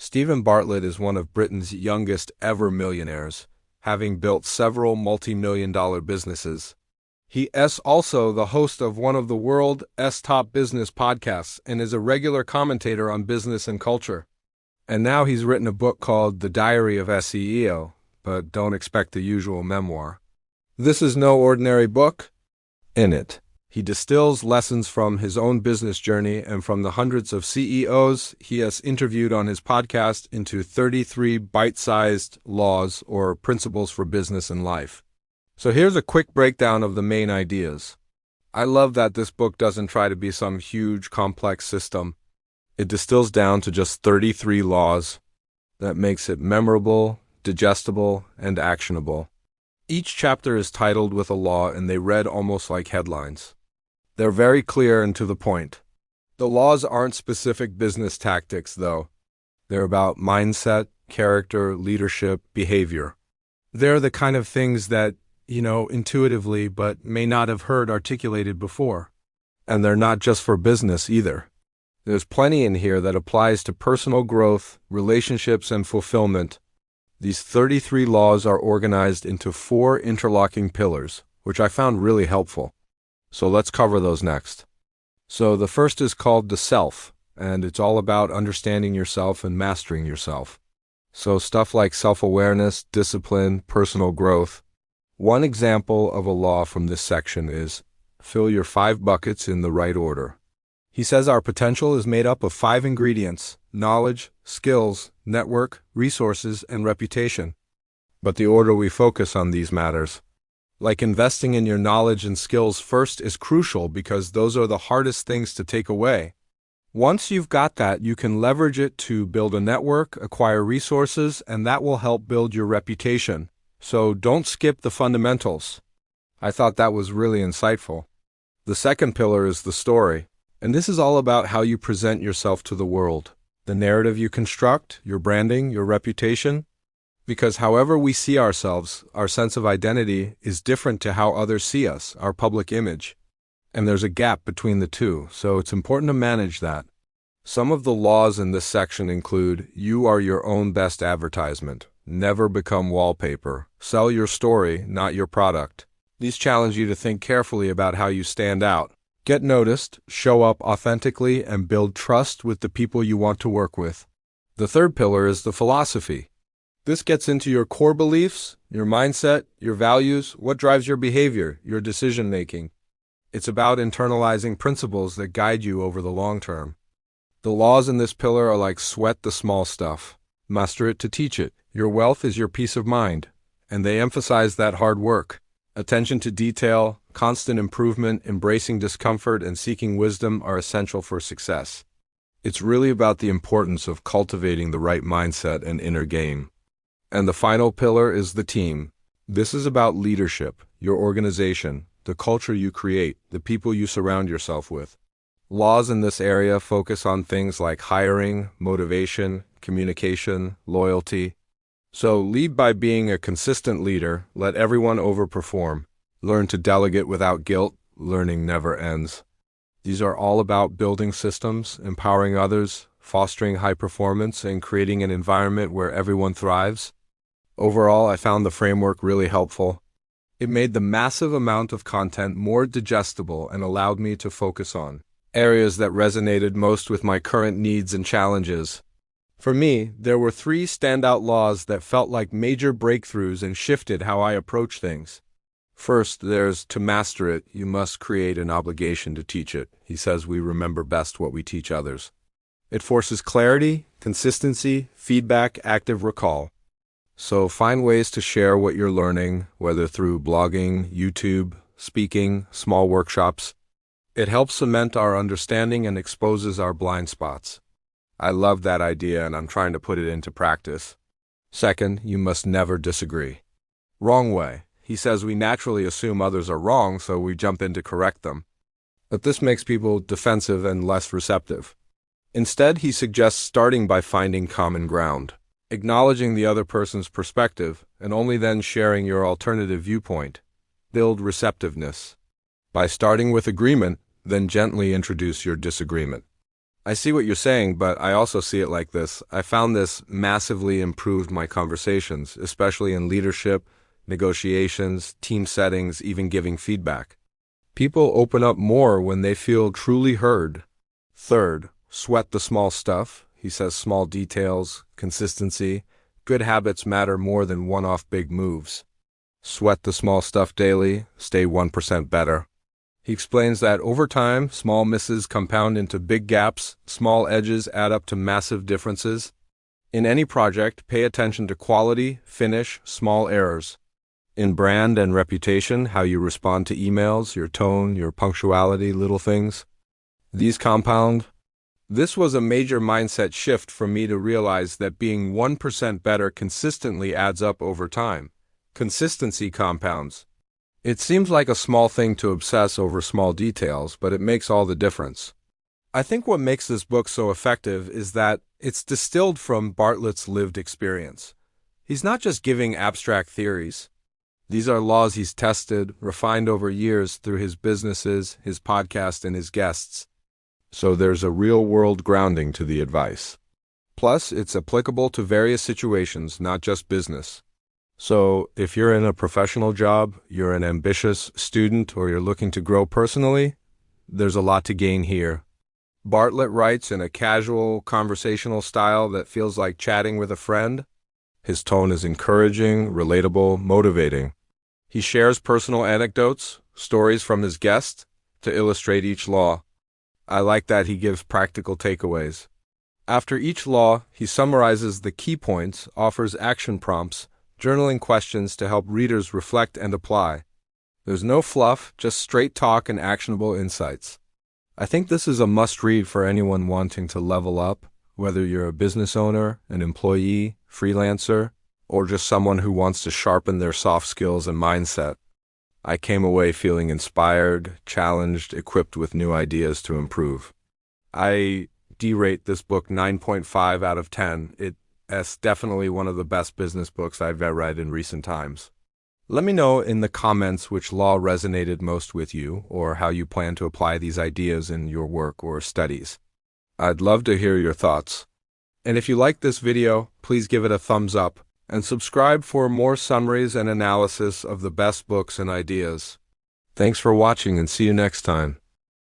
Stephen Bartlett is one of Britain's youngest ever millionaires, having built several multi-million-dollar businesses. He is also the host of one of the world's top business podcasts and is a regular commentator on business and culture. And now he's written a book called The Diary of a CEO, but don't expect the usual memoir. This is no ordinary book. In it, he distills lessons from his own business journey and from the hundreds of CEOs he has interviewed on his podcast into 33 bite-sized laws or principles for business and life. So here's a quick breakdown of the main ideas. I love that this book doesn't try to be some huge, complex system. It distills down to just 33 laws that makes it memorable, digestible, and actionable. Each chapter is titled with a law and they read almost like headlines. They're very clear and to the point. The laws aren't specific business tactics, though. They're about mindset, character, leadership, behavior. They're the kind of things that, intuitively, but may not have heard articulated before. And they're not just for business either. There's plenty in here that applies to personal growth, relationships, and fulfillment. These 33 laws are organized into 4 interlocking pillars, which I found really helpful. So let's cover those next. So the first is called the self, and it's all about understanding yourself and mastering yourself. So stuff like self-awareness, discipline, personal growth. One example of a law from this section is fill your 5 buckets in the right order. He says our potential is made up of 5 ingredients: knowledge, skills, network, resources, and reputation. But the order we focus on these matters. Like investing in your knowledge and skills first is crucial because those are the hardest things to take away. Once you've got that, you can leverage it to build a network, acquire resources, and that will help build your reputation. So don't skip the fundamentals. I thought that was really insightful. The second pillar is the story, and this is all about how you present yourself to the world, the narrative you construct, your branding, your reputation. Because however we see ourselves, our sense of identity is different to how others see us, our public image. And there's a gap between the two, so it's important to manage that. Some of the laws in this section include: you are your own best advertisement, never become wallpaper, sell your story, not your product. These challenge you to think carefully about how you stand out. Get noticed, show up authentically, and build trust with the people you want to work with. The third pillar is the philosophy. This gets into your core beliefs, your mindset, your values, what drives your behavior, your decision-making. It's about internalizing principles that guide you over the long term. The laws in this pillar are like sweat the small stuff. Master it to teach it. Your wealth is your peace of mind. And they emphasize that hard work. Attention to detail, constant improvement, embracing discomfort, and seeking wisdom are essential for success. It's really about the importance of cultivating the right mindset and inner game. And the final pillar is the team. This is about leadership, your organization, the culture you create, the people you surround yourself with. Laws in this area focus on things like hiring, motivation, communication, loyalty. So lead by being a consistent leader, let everyone overperform. Learn to delegate without guilt, learning never ends. These are all about building systems, empowering others, fostering high performance, and creating an environment where everyone thrives. Overall, I found the framework really helpful. It made the massive amount of content more digestible and allowed me to focus on areas that resonated most with my current needs and challenges. For me, there were 3 standout laws that felt like major breakthroughs and shifted how I approach things. First, there's to master it, you must create an obligation to teach it. He says we remember best what we teach others. It forces clarity, consistency, feedback, active recall. So find ways to share what you're learning, whether through blogging, YouTube, speaking, small workshops. It helps cement our understanding and exposes our blind spots. I love that idea and I'm trying to put it into practice. Second, you must never disagree. Wrong way. He says we naturally assume others are wrong, so we jump in to correct them. But this makes people defensive and less receptive. Instead, he suggests starting by finding common ground, acknowledging the other person's perspective, and only then sharing your alternative viewpoint. Build receptiveness. By starting with agreement, then gently introduce your disagreement. I see what you're saying, but I also see it like this. I found this massively improved my conversations, especially in leadership, negotiations, team settings, even giving feedback. People open up more when they feel truly heard. Third, sweat the small stuff. He says small details, consistency, good habits matter more than one-off big moves. Sweat the small stuff daily, stay 1% better. He explains that over time, small misses compound into big gaps, small edges add up to massive differences. In any project, pay attention to quality, finish, small errors. In brand and reputation, how you respond to emails, your tone, your punctuality, little things. These compound. This was a major mindset shift for me to realize that being 1% better consistently adds up over time. Consistency compounds. It seems like a small thing to obsess over small details, but it makes all the difference. I think what makes this book so effective is that it's distilled from Bartlett's lived experience. He's not just giving abstract theories. These are laws he's tested, refined over years through his businesses, his podcast, and his guests. So there's a real-world grounding to the advice. Plus, it's applicable to various situations, not just business. So, if you're in a professional job, you're an ambitious student, or you're looking to grow personally, there's a lot to gain here. Bartlett writes in a casual, conversational style that feels like chatting with a friend. His tone is encouraging, relatable, motivating. He shares personal anecdotes, stories from his guests, to illustrate each law. I like that he gives practical takeaways. After each law, he summarizes the key points, offers action prompts, journaling questions to help readers reflect and apply. There's no fluff, just straight talk and actionable insights. I think this is a must-read for anyone wanting to level up, whether you're a business owner, an employee, freelancer, or just someone who wants to sharpen their soft skills and mindset. I came away feeling inspired, challenged, equipped with new ideas to improve. I derate this book 9.5 out of 10. It's definitely one of the best business books I've ever read in recent times. Let me know in the comments which law resonated most with you or how you plan to apply these ideas in your work or studies. I'd love to hear your thoughts. And if you like this video, please give it a thumbs up and subscribe for more summaries and analysis of the best books and ideas. Thanks for watching and see you next time.